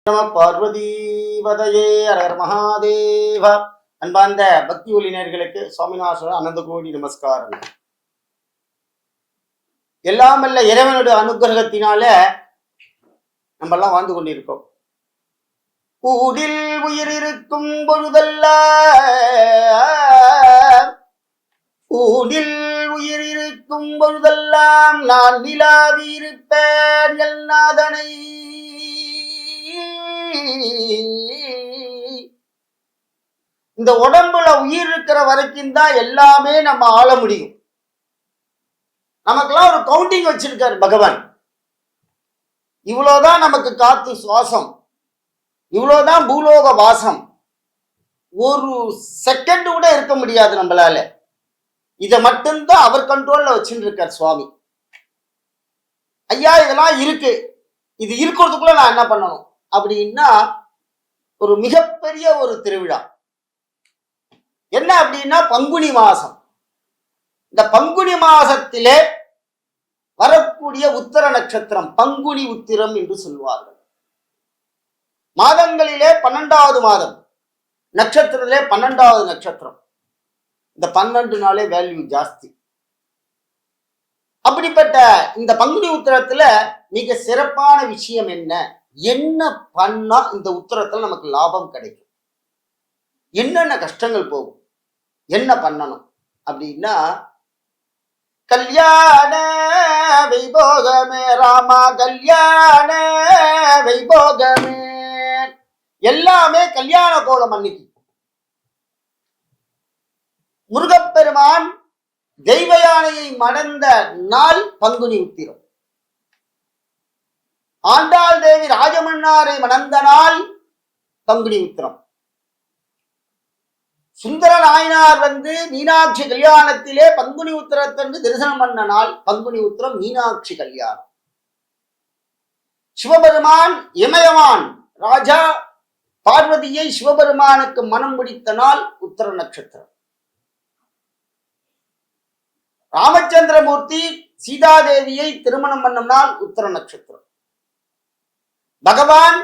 நம பார்வதீவதையே அரர் மகாதேவ. அன்பார்ந்த பக்தி ஒளிஞர்களுக்கு சுவாமிநாதன் அனந்த கோடி நமஸ்காரங்கள். எல்லாம் வல்ல இறைவனுடைய அனுகிரகத்தினால நம்ம எல்லாம் வாழ்ந்து கொண்டிருக்கோம். ஊரில் உயிர் இருக்கும் பொழுதல்ல, ஊரில் உயிர் இருக்கும் பொழுதெல்லாம் நான் நிலாவி இருப்பேன் எல்நாதனை. இந்த உடம்புல உயிர் இருக்கிற வரைக்கும் தான் எல்லாமே நம்ம ஆள முடியும். நமக்கெல்லாம் ஒரு கவுண்டிங் வச்சிருக்காரு பகவான். இவ்வளவுதான் நமக்கு காத்து சுவாசம், இவ்வளவுதான் பூலோக வாசம். ஒரு செகண்ட் கூட இருக்க முடியாது நம்மளால. இதை மட்டும்தான் அவர் கண்ட்ரோல்ல வச்சுட்டு இருக்கார் சுவாமி. ஐயா இதெல்லாம் இருக்கு, இது இருக்கிறதுக்குள்ள நான் என்ன பண்ணணும் அப்படின்னா ஒரு மிகப்பெரிய ஒரு திருவிழா. என்ன அப்படின்னா பங்குனி மாசம். இந்த பங்குனி மாசத்திலே வரக்கூடிய உத்தர நட்சத்திரம் பங்குனி உத்திரம் என்று சொல்வார்கள். மாதங்களிலே 12வது மாதம், நட்சத்திரத்திலே 12வது நட்சத்திரம். இந்த 12 நாளே வேல்யூ ஜாஸ்தி. அப்படிப்பட்ட இந்த பங்குனி உத்திரத்துல மிக சிறப்பான விஷயம் என்ன, என்ன பண்ணா இந்த உத்திரத்துல நமக்கு லாபம் கிடைக்கும், என்னென்ன கஷ்டங்கள் போகும், என்ன பண்ணணும் அப்படின்னா கல்யாண வைபோகமே ராமா கல்யாண வைபோகமே. எல்லாமே கல்யாண கோலம் அன்னைக்கு. முருகப்பெருமான் தெய்வ யானையை மணந்த நாள் பங்குனி உத்திரம். ஆண்டாள் தேவி ராஜமன்னாரை மணந்த நாள் பங்குனி உத்திரம். சுந்தர நாயனார் மீனாட்சி கல்யாணத்திலே பங்குனி உத்திரத்தன்று தரிசனம் பண்ண நாள் பங்குனி உத்திரம், மீனாட்சி கல்யாணம். சிவபெருமான் இமயவான் ராஜா பார்வதியை சிவபெருமானுக்கு மனம் முடித்த நாள் உத்திர நட்சத்திரம். ராமச்சந்திரமூர்த்தி சீதாதேவியை திருமணம் பண்ணும் நாள் உத்திர நட்சத்திரம். பகவான்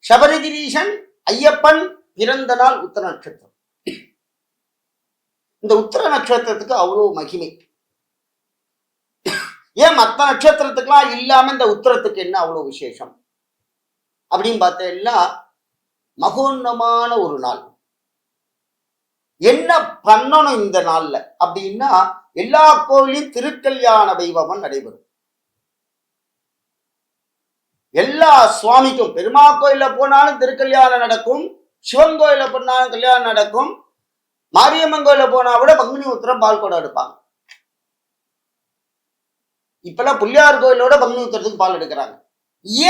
சபரிகிரீஷன் ஐயப்பன் பிறந்த நாள் உத்திர நட்சத்திரம். இந்த உத்திர நட்சத்திரத்துக்கு அவ்வளவு மகிமை. ஏன் மற்ற நட்சத்திரத்துக்கெல்லாம் இல்லாம இந்த உத்திரத்துக்கு என்ன அவ்வளவு விசேஷம் அப்படின்னு பார்த்தேன்னா மகோன்னமான ஒரு நாள். என்ன பண்ணணும் இந்த நாள்ல அப்படின்னா எல்லா கோயிலையும் திருக்கல்யாண வைபவம் நடைபெறும். எல்லா சுவாமிக்கும் பெருமா கோயில போனாலும் திருக்கல்யாணம் நடக்கும், சிவன் கோயில போனாலும் கல்யாணம் நடக்கும், மாரியம்மன் கோயில போனா கூட பங்குனி உத்திரம் பால் கூட எடுப்பாங்க. இப்பெல்லாம் பிள்ளையார் கோயிலோட பங்குனி உத்திரத்துக்கு பால் எடுக்கிறாங்க.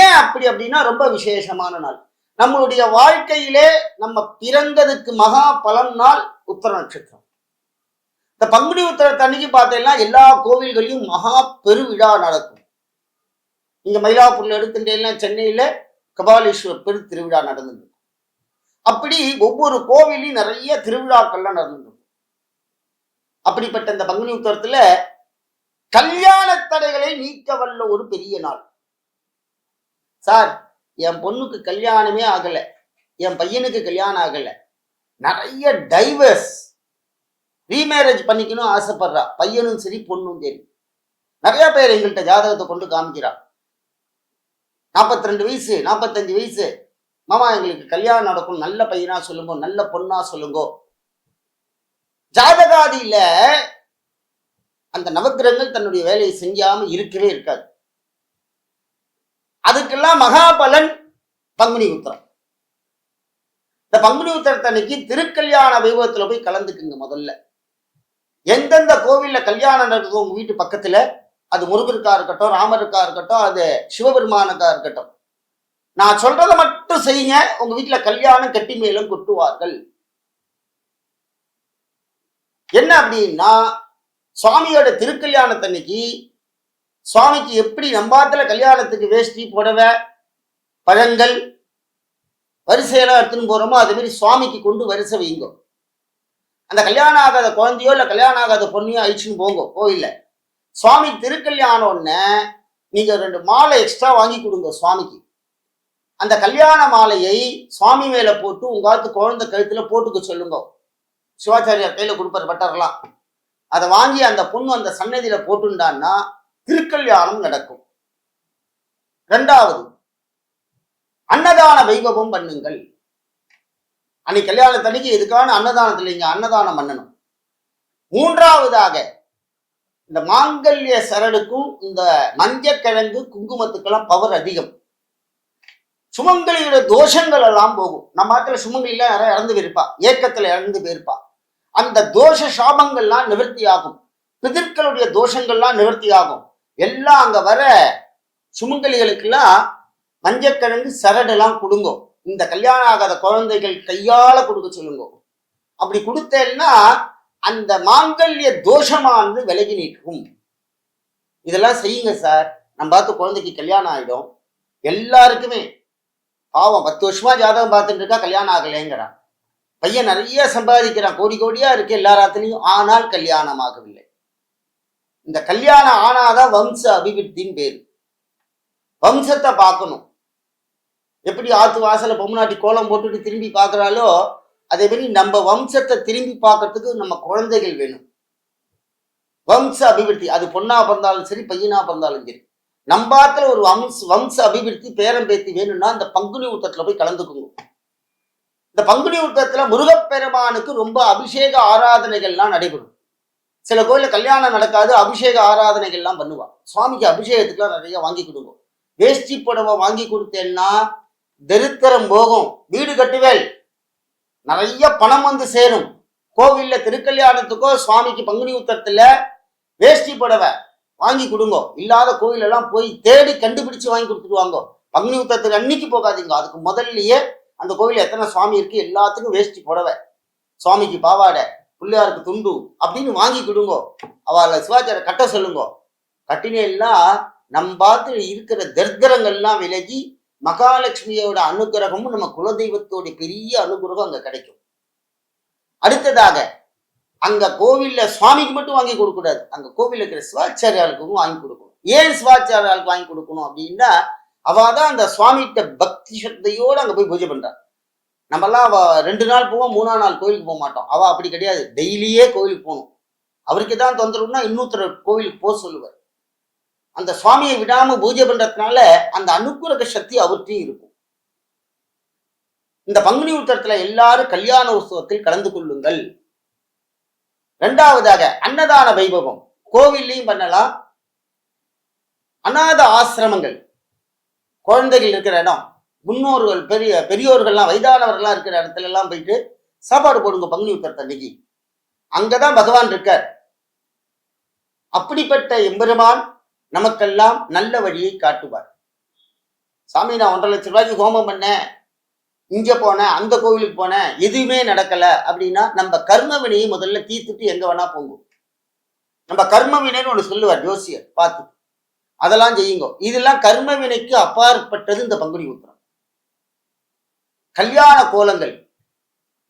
ஏன் அப்படி அப்படின்னா ரொம்ப விசேஷமான நாள். நம்மளுடைய வாழ்க்கையிலே நம்ம பிறந்ததுக்கு மகா பலன் நாள் உத்திர நட்சத்திரம். இந்த பங்குனி உத்திரத்தை அன்னைக்கு பார்த்தீங்கன்னா எல்லா கோவில்களையும் மகா பெருவிழா நடக்கும். இங்க மயிலாப்பூர்ல எடுத்துட்டேன்னா சென்னையில கபாலீஸ்வர் பெரு திருவிழா நடந்தது. அப்படி ஒவ்வொரு கோவிலையும் நிறைய திருவிழாக்கள்லாம் நடந்தது. அப்படிப்பட்ட இந்த பங்குனி உத்திரத்துல கல்யாண தடைகளை நீக்க வல்ல ஒரு பெரிய நாள். சார் என் பொண்ணுக்கு கல்யாணமே ஆகல, என் பையனுக்கு கல்யாணம் ஆகல, நிறைய டைவர்ஸ் ரீமேரேஜ் பண்ணிக்கணும் ஆசைப்படுறா, பையனும் சரி பொண்ணும் சரி. நிறைய பேர் எங்கள்கிட்ட ஜாதகத்தை கொண்டு காமிக்கிறா. 42 வயசு 45 வயசு, மாமா எங்களுக்கு கல்யாணம் நடக்கும், நல்ல பையனா சொல்லுங்க, நல்ல பொண்ணா சொல்லுங்க. ஜாதகாதியில அந்த நவக்கிரகங்கள் தன்னுடைய வேலையை செஞ்சாம இருக்கவே இருக்காது. அதுக்கெல்லாம் மகாபலன் பங்குனி உத்திரம். இந்த பங்குனி உத்திரத்தன்னைக்கு திருக்கல்யாண வைபவத்துல போய் கலந்துக்குங்க. முதல்ல எந்தெந்த கோவில்ல கல்யாணம் நடக்குதோ உங்க வீட்டு பக்கத்துல, அது முருகருக்கா இருக்கட்டும், ராமருக்கா இருக்கட்டும், அது சிவபெருமானுக்கா இருக்கட்டும், நான் சொல்றதை மட்டும் செய்யுங்க, உங்க வீட்டுல கல்யாணம் கட்டி மேலும் கொட்டுவார்கள். என்ன அப்படின்னா சுவாமியோட திருக்கல்யாணத்தன்னைக்கு சுவாமிக்கு எப்படி நம்பாத்துல கல்யாணத்துக்கு வேஷ்டி புடவை பழங்கள் வரிசையெல்லாம் எடுத்துன்னு போறோமோ அதே மாதிரி சுவாமிக்கு கொண்டு வரிசை வைங்க. அந்த கல்யாணம் ஆகாத குழந்தையோ இல்ல கல்யாணம் ஆகாத பொண்ணையோ அழிச்சுன்னு போங்க கோயில்ல. சுவாமி திருக்கல்யாணம்னு நீங்க 2 மாலை எக்ஸ்ட்ரா வாங்கி கொடுங்க சுவாமிக்கு. அந்த கல்யாண மாலையை சுவாமி மேல போட்டு உங்காத்து குழந்தை கழுத்துல போட்டுக்க சொல்லுங்க. சிவாச்சாரியார் கையில கொடுப்பார் பட்டர்லாம். அதை வாங்கி அந்த பொண்ணு அந்த சன்னதியில போட்டுண்டான்னா திருக்கல்யாணம் நடக்கும். இரண்டாவது, அன்னதான வைபவம் பண்ணுங்கள். அன்னைக்கு கல்யாணத்தன்னைக்கு எதுக்கான அன்னதானத்தில் இங்க அன்னதானம் பண்ணணும். மூன்றாவதாக, இந்த மாங்கல்ய சரடுக்கும் இந்த மஞ்சக்கிழங்கு குங்குமத்துக்கெல்லாம் பவர் அதிகம். சுமங்கலியோட தோஷங்கள் எல்லாம் போகும். நம்ம ஆத்துல சுமங்கலில யாரும் இறந்து போயிருப்பா, ஏக்கத்துல இறந்து போயிருப்பா. அந்த தோஷ சாபங்கள்லாம் நிவர்த்தி ஆகும். பிதர்களுடைய தோஷங்கள்லாம் நிவர்த்தி ஆகும். எல்லாம் அங்க வர சுமங்கலிகளுக்கெல்லாம் மஞ்சக்கிழங்கு சரடெல்லாம் கொடுங்கோ. இந்த கல்யாணம் ஆகாத குழந்தைகள் கையால கொடுக்க சொல்லுங்க. அப்படி கொடுத்தேன்னா அந்த மாங்கல்ய தோஷமானது விலகி நிற்கும். இதெல்லாம் செய்யுங்க சார். நம்ம பார்த்து குழந்தைக்கு கல்யாணம் ஆயிடும். எல்லாருக்குமே பாவம் 10 வருஷமா ஜாதகம் பார்த்துட்டு இருக்கா, கல்யாணம் ஆகலைங்கிறான். பையன் நிறைய சம்பாதிக்கிறான், கோடி கோடியா இருக்கு எல்லாராத்துலயும், ஆனால் கல்யாணம் ஆகவில்லை. இந்த கல்யாணம் ஆனாதான் வம்ச அபிவிருத்தின்னு பேரு. வம்சத்தை பார்க்கணும். எப்படி ஆத்து வாசல பொம்னாட்டி கோலம் போட்டுட்டு திரும்பி பார்க்கறாலோ, அதே மாதிரி நம்ம வம்சத்தை திரும்பி பார்க்கறதுக்கு நம்ம குழந்தைகள் வேணும். வம்ச அபிவிருத்தி, அது பொண்ணா பிறந்தாலும் சரி, பையனா பிறந்தாலும் சரி. நம்பாத்துல ஒரு வம்ச அபிவிருத்தி பேரம் பேத்தி வேணும்னா இந்த பங்குனி உத்தரத்துல போய் கலந்துக்குங்க. இந்த பங்குனி உத்தரத்துல முருகப்பெருமானுக்கு ரொம்ப அபிஷேக ஆராதனைகள்லாம் நடைபெறும். சில கோயில கல்யாணம் நடக்காது, அபிஷேக ஆராதனைகள்லாம் பண்ணுவா. சுவாமிக்கு அபிஷேகத்துக்குலாம் நிறைய வாங்கி கொடுங்க. வேஷ்டி புடவை வாங்கி கொடுத்தேன்னா தரித்திரம் போகும், வீடு கட்டுவேல், நிறைய பணம் வந்து சேரும். கோவில்ல திருக்கல்யாணத்துக்கோ சுவாமிக்கு பங்குனி உத்தரத்துல வேஷ்டி புடவை வாங்கி கொடுங்க. இல்லாத கோவில் எல்லாம் போய் தேடி கண்டுபிடிச்சு வாங்கி கொடுத்துருவாங்க. பங்குனி உத்தரத்துக்கு அன்னைக்கு போகாதீங்க, அதுக்கு முதல்லயே அந்த கோவில் எத்தனை சுவாமி இருக்கு எல்லாத்துக்கும் வேஷ்டி புடவை, சுவாமிக்கு பாவாடை, பிள்ளையாருக்கு துண்டு அப்படின்னு வாங்கி கொடுங்க. அவளை சிவாச்சார கட்ட சொல்லுங்க. கட்டினெல்லாம் நம்ம பார்த்து இருக்கிற தர்தரங்கள்லாம் விலகி மகாலட்சுமியோட அனுகிரகமும் நம்ம குலதெய்வத்தோட பெரிய அனுகிரகம் அங்க கிடைக்கும். அடுத்ததாக, அங்க கோவில்ல சுவாமிக்கு மட்டும் வாங்கி கொடுக்க கூடாது, அங்க கோவில்ல இருக்கிற சிவாச்சாரியாளுக்கும் வாங்கி கொடுக்கணும். ஏன் சிவாச்சாரியாளுக்கு வாங்கி கொடுக்கணும் அப்படின்னா, அவதான் அந்த சுவாமிகிட்ட பக்தி சக்தியோடு அங்க போய் பூஜை பண்றான். நம்மெல்லாம் அவ 2 நாள் போவோம், 3ஆம் நாள் கோவிலுக்கு போக மாட்டோம். அவ அப்படி கிடையாது, டெய்லியே கோவிலுக்கு போகணும். அவருக்கு தான் தொந்தரவுன்னா இன்னொருத்தர் கோவிலுக்கு போக சொல்லுவார். அந்த சுவாமியை விடாம பூஜை பண்றதுனால அந்த அனுகிரக சக்தி அவர்கிட்டையும் இருக்கும். இந்த பங்குனி உத்தரத்துல எல்லாரும் கல்யாண உற்சவத்தில் கலந்து கொள்ளுங்கள். இரண்டாவதாக, அன்னதான வைபவம் கோவில்லையும் பண்ணலாம். அநாத ஆசிரமங்கள், குழந்தைகள் இருக்கிற இடம், முன்னோர்கள் பெரியோர்கள்லாம் வயதானவர்கள்லாம் இருக்கிற இடத்துல எல்லாம் போயிட்டு சாப்பாடு போடுங்க பங்குனி உத்தரத்து அன்னைக்கு. அங்கதான் பகவான் இருக்கார். அப்படிப்பட்ட எம்பெருமான் நமக்கெல்லாம் நல்ல வழியை காட்டுவார். சாமி, நான் 1.5 லட்சம் ரூபாய்க்கு ஹோமம் பண்ணேன், இங்க போனேன், அந்த கோவிலுக்கு போனேன், எதுவுமே நடக்கல அப்படின்னா நம்ம கர்ம வினையை முதல்ல தீர்த்துட்டு எங்க வேணா போங்க. நம்ம கர்ம வினைன்னு ஒண்ணு சொல்லுவார் ஜோசியர், பார்த்து அதெல்லாம் செய்யுங்க. இதெல்லாம் கர்ம வினைக்கு அப்பாற்பட்டது இந்த பங்குனி உத்திரம். கல்யாண கோலங்கள்,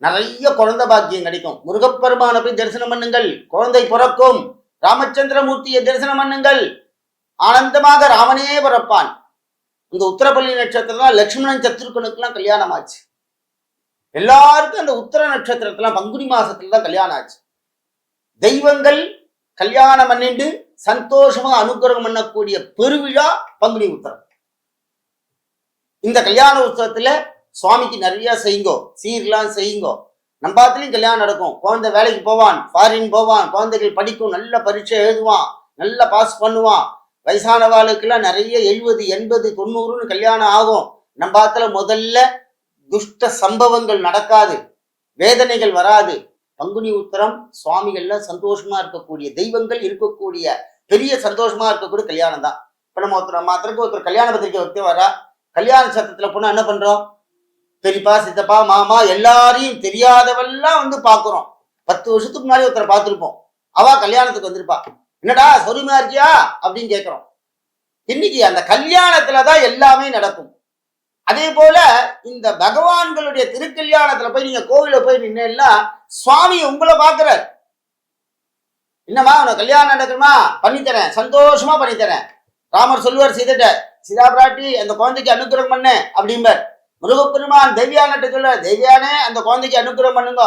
நிறைய குழந்தை பாக்கியம் கிடைக்கும். முருகப்பெருமானை போய் தரிசனம் பண்ணுங்கள், குழந்தை பிறக்கும். ராமச்சந்திரமூர்த்தியை தரிசனம் பண்ணுங்கள், ஆனந்தமாக ராமனே பிறப்பான். இந்த உத்தரப்பள்ளி நட்சத்திரம் தான் லட்சுமணன் சத்ருக்கனுக்கெல்லாம் கல்யாணம் ஆச்சு. எல்லாருக்கும் அந்த உத்தர நட்சத்திரத்துல பங்குனி மாசத்துல தான் கல்யாணம் ஆச்சு. தெய்வங்கள் கல்யாணம் பண்ணிட்டு சந்தோஷமா அனுகிரகம் பண்ணக்கூடிய பெருவிழா பங்குனி உத்தரம். இந்த கல்யாண உற்சவத்துல சுவாமிக்கு நிறைய செய்யுங்கோ, சீர்லாம் செய்யுங்கோ. நம்பாத்துலயும் கல்யாணம் நடக்கும். குழந்தை வேலைக்கு போவான், ஃபாரின் போவான், குழந்தைகள் படிக்கும், நல்ல பரீட்சை எழுதுவான், நல்லா பாஸ் பண்ணுவான். வயசானவாளுக்கெல்லாம் நிறைய 70, 80, 90ன்னு கல்யாணம் ஆகும். நம்பாத்துல முதல்ல துஷ்ட சம்பவங்கள் நடக்காது, வேதனைகள் வராது. பங்குனி உத்தரம் சுவாமிகள்லாம் சந்தோஷமா இருக்கக்கூடிய தெய்வங்கள் இருக்கக்கூடிய பெரிய சந்தோஷமா இருக்கக்கூடிய கல்யாணம் தான். இப்ப நம்ம ஒருத்தர் கல்யாண பத்திரிக்கை வைக்க வரா, கல்யாண சத்தத்துல போனா என்ன பண்றோம்? பெரியப்பா, சித்தப்பா, மாமா எல்லாரையும் தெரியாதவெல்லாம் வந்து பாக்குறோம். 10 வருஷத்துக்கு முன்னாடி ஒருத்தரை பார்த்திருப்போம், அவ கல்யாணத்துக்கு வந்திருப்பா. என்னடா சௌரியமா இருக்கியா அப்படின்னு கேட்கிறோம். இன்னைக்கு அந்த கல்யாணத்துலதான் எல்லாமே நடக்கும். அதே போல இந்த பகவான்களுடைய திருக்கல்யாணத்துல போய் நீங்க கோவில போய் நின்னா சுவாமி உங்களை பாக்குறாரு. என்னம்மா உனக்கு கல்யாணம் நடக்குமா? பண்ணித்தரேன், சந்தோஷமா பண்ணித்தரேன். ராமர் சொல்லுவார் சீதைட்ட, சீதா பிராட்டி அந்த குழந்தைக்கு அனுகிரகம் பண்ணு அப்படிம்பார். முருகப்பெருமான் தேவியான்கிட்ட சொல்ல, தேவியானே அந்த குழந்தைக்கு அனுகிரகம் பண்ணுங்க.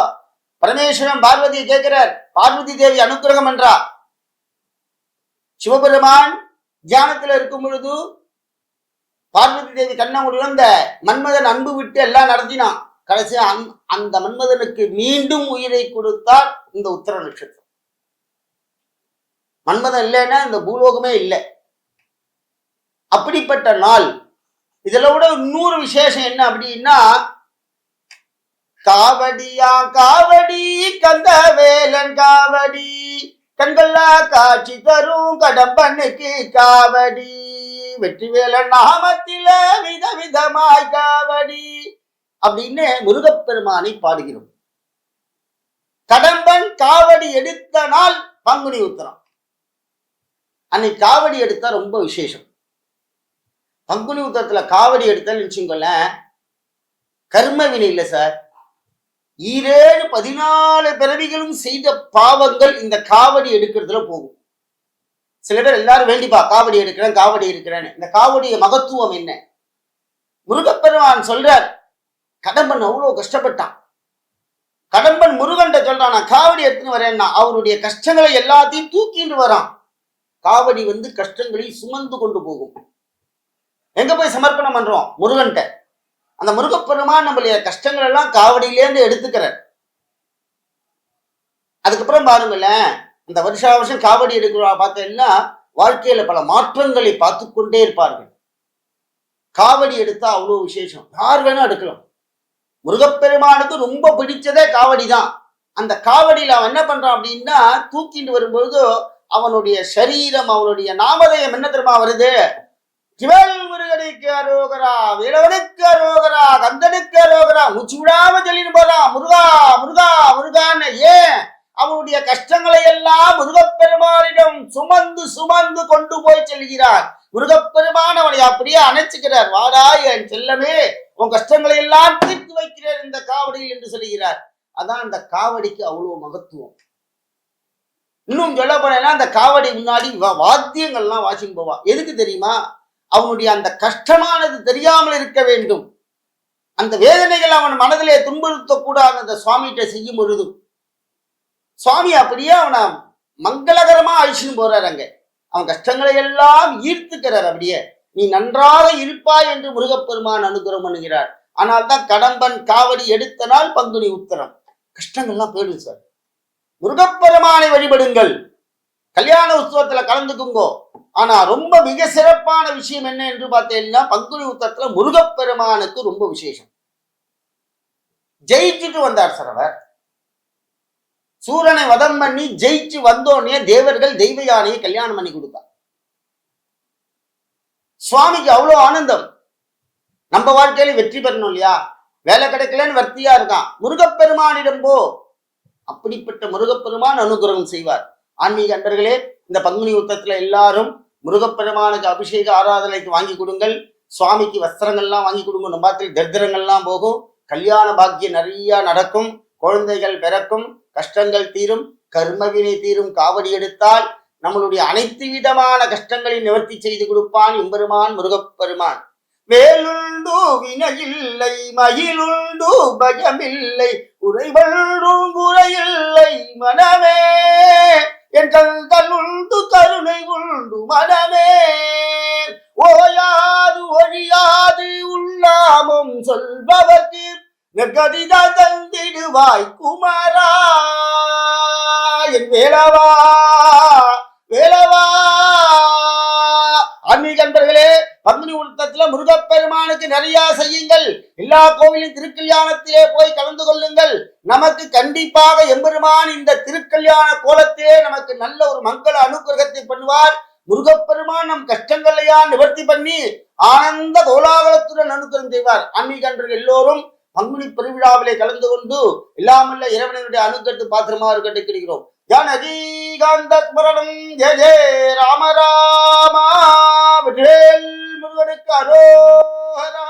பரமேஸ்வரன் பார்வதியை கேட்கிறார், பார்வதி தேவி அனுகிரகம் பண்றா. சிவபெருமான் தியானத்துல இருக்கும் பொழுது பார்வதி தேவி கண்ண முடிந்த மன்மதன் அன்பு விட்டு எல்லாம் நடத்தினான். கடைசி அந்த மன்மதனுக்கு மீண்டும் உயிரை கொடுத்தார் இந்த உத்தர நட்சத்திரம். மன்மதன் இல்லைன்னா இந்த பூலோகமே இல்லை. அப்படிப்பட்ட நாள். இதுல விட இன்னொரு விசேஷம் என்ன அப்படின்னா, காவடியா காவடி கந்த வேலன் காவடி, கண்கொள்ளா காட்சி தரும் கடம்பனுக்கு காவடி, வெற்றிவேலன் நாமத்தில விதவிதமாய் காவடி அப்படின்னு முருகப்பெருமானை பாடுகிறோம். கடம்பன் காவடி எடுத்த நாள் பங்குனி உத்திரம். அன்னைக்கு காவடி எடுத்தா ரொம்ப விசேஷம். பங்குனி உத்திரத்துல காவடி எடுத்தன்னு வச்சுக்கோங்கள, கர்ம வினை இல்லை சார். 14 பிறவிகளும் செய்த பாவங்கள் இந்த காவடி எடுக்கிறதுல போகும். சில பேர் எல்லாரும் வேண்டிப்பா காவடி எடுக்கிறேன் காவடி எடுக்கிறேன்னு. இந்த காவடிய மகத்துவம் என்ன? முருகப்பெருமான் சொல்றார், கடம்பன் அவ்வளவு கஷ்டப்பட்டான். கடம்பன் முருகன்ட்ட சொல்றான், நான் காவடி எடுத்துன்னு வரேன்னா அவருடைய கஷ்டங்களை எல்லாத்தையும் தூக்கிட்டு வரான். காவடி கஷ்டங்களை சுமந்து கொண்டு போகும். எங்க போய் சமர்ப்பணம் பண்றோம்? முருகன்ட்ட. அந்த முருகப்பெருமான் நம்மளுடைய கஷ்டங்கள் எல்லாம் காவடியிலேருந்து எடுத்துக்கிறார். அதுக்கப்புறம் பாருங்களேன், இந்த வருஷம் காவடி எடுக்கிறா பார்த்தீங்கன்னா வாழ்க்கையில பல மாற்றங்களை பார்த்து கொண்டே இருப்பார்கள். காவடி எடுத்தா அவ்வளவு விசேஷம். யார் வேணா எடுக்கலாம். முருகப்பெருமானுக்கு ரொம்ப பிடிச்சதே காவடி தான். அந்த காவடியில அவன் என்ன பண்றான் அப்படின்னா, தூக்கிட்டு வரும்பொழுது அவனுடைய சரீரம், அவனுடைய நாமதயம் என்ன தெரியுமா வருது? சிவல் முருகனுக்கு அரோகரா, வேலவனுக்கு அரோகரா, கந்தனுக்கு அரோகரா, மூச்சு விடாம சொல்லின்னு போறான், முருகா முருகா முருகான்னு. ஏன்? அவனுடைய கஷ்டங்களை எல்லாம் முருகப்பெருமானிடம் சுமந்து சுமந்து கொண்டு போய் செல்கிறார். முருகப்பெருமான் அவனை அப்படியே அணைச்சுக்கிறார். வாடா என் செல்லமே, உன் கஷ்டங்களை எல்லாம் தீர்த்து வைக்கிறார் இந்த காவடியில் என்று சொல்லுகிறார். அதான் அந்த காவடிக்கு அவ்வளவு மகத்துவம். இன்னும் சொல்ல போனா அந்த காவடி முன்னாடி வாத்தியங்கள்லாம் வாசின்னு போவான். எதுக்கு தெரியுமா? அவனுடைய அந்த கஷ்டமானது தெரியாமல் இருக்க வேண்டும். அந்த வேதனைகள் அவன் மனதிலே துன்புறுத்தக்கூடாது. அந்த சுவாமிகிட்ட செய்யும் பொழுது சுவாமி அப்படியே அவனை மங்களகரமா அழிச்சுன்னு போறாரு. அங்க அவன் கஷ்டங்களை எல்லாம் ஈர்த்துக்கிறார். அப்படியே நீ நன்றாக இருப்பாய் என்று முருகப்பெருமான் அனுகிரகம் பண்ணுகிறார். ஆனால் தான் கடம்பன் காவடி எடுத்த நாள் பங்குனி உத்திரம். கஷ்டங்கள்லாம் போயிடும் சார். முருகப்பெருமானை வழிபடுங்கள், கல்யாண உற்சவத்துல கலந்துக்குங்கோ. ஆனா ரொம்ப மிக சிறப்பான விஷயம் என்ன என்று பார்த்தீங்கன்னா, பங்குனி உத்திரத்துல முருகப்பெருமானுக்கு ரொம்ப விசேஷம். ஜெயிச்சுட்டு வந்தார் சார் அவர். சூரனை வதம் பண்ணி ஜெயிச்சு வந்தோடனே தேவர்கள் தெய்வ யானையை கல்யாணம் பண்ணி கொடுத்தார். சுவாமிக்கு அவ்வளவு ஆனந்தம். நம்ம வாழ்க்கையில வெற்றி பெறணும் இல்லையா? வேலை கிடைக்கலன்னு வர்த்தியா இருக்கான், முருகப்பெருமானிடம் போ. அப்படிப்பட்ட முருகப்பெருமான் அனுகிரகம் செய்வார். ஆன்மீக அன்பர்களே, இந்த பங்குனி உத்திரத்துல எல்லாரும் முருகப்பெருமானுக்கு அபிஷேக ஆராதனைக்கு வாங்கி கொடுங்கள். சுவாமிக்கு வஸ்திரங்கள்லாம் வாங்கி கொடுங்க. நம்ம பாட்டில் தரித்திரங்கள்லாம் போகும். கல்யாண பாக்கியம் நிறைய நடக்கும். குழந்தைகள் பிறக்கும். கஷ்டங்கள் தீரும். கர்மவினை தீரும். காவடி எடுத்தால் நம்மளுடைய அனைத்து விதமான கஷ்டங்களை நிவர்த்தி செய்து கொடுப்பான் எம்பெருமான் முருகப்பெருமான். வேலுண்டு வினையில்லை, மயிலுண்டு பயமில்லை, உறைவள்ளும் குறையில்லை மனமே, எங்கள் உண்டு கருணை உண்டு மனமே, ஓயாது ஒழியாது உள்ளாமும் சொல்பவர்க்கு நெற்கதிதா தந்திடுவாய் குமாரா, என் வேலவா வேலவா. ஆன்மீக அன்பர்களே, பங்குனி உத்திரத்துல முருகப்பெருமானுக்கு நிறைய செய்யுங்கள். எல்லா கோவிலின் திருக்கல்யாணத்திலே போய் கலந்து கொள்ளுங்கள். நமக்கு கண்டிப்பாக எம்பெருமான் இந்த திருக்கல்யாண கோலத்திலே நமக்கு நல்ல ஒரு மங்கள அனுகிரகத்தை பண்ணுவார். முருகப்பெருமான் நம் கஷ்டங்களையா நிவர்த்தி பண்ணி ஆனந்த கோலாகலத்துடன் அனுகிரகம் செய்வார். ஆன்மீக அன்பர்கள் எல்லோரும் பங்குனி பெருவிழாவிலே கலந்து கொண்டு எல்லாமல்ல இறைவனுடைய அனுகிரகத்தை பாத்திரமா இருக்கட்டு கிடைக்கிறோம். ஜானகி காந்த ஸ்மரணம். ஜெய ஜெய ராம ராமா. வெற்றிவேல் முருகனுக்கு அரோகரா.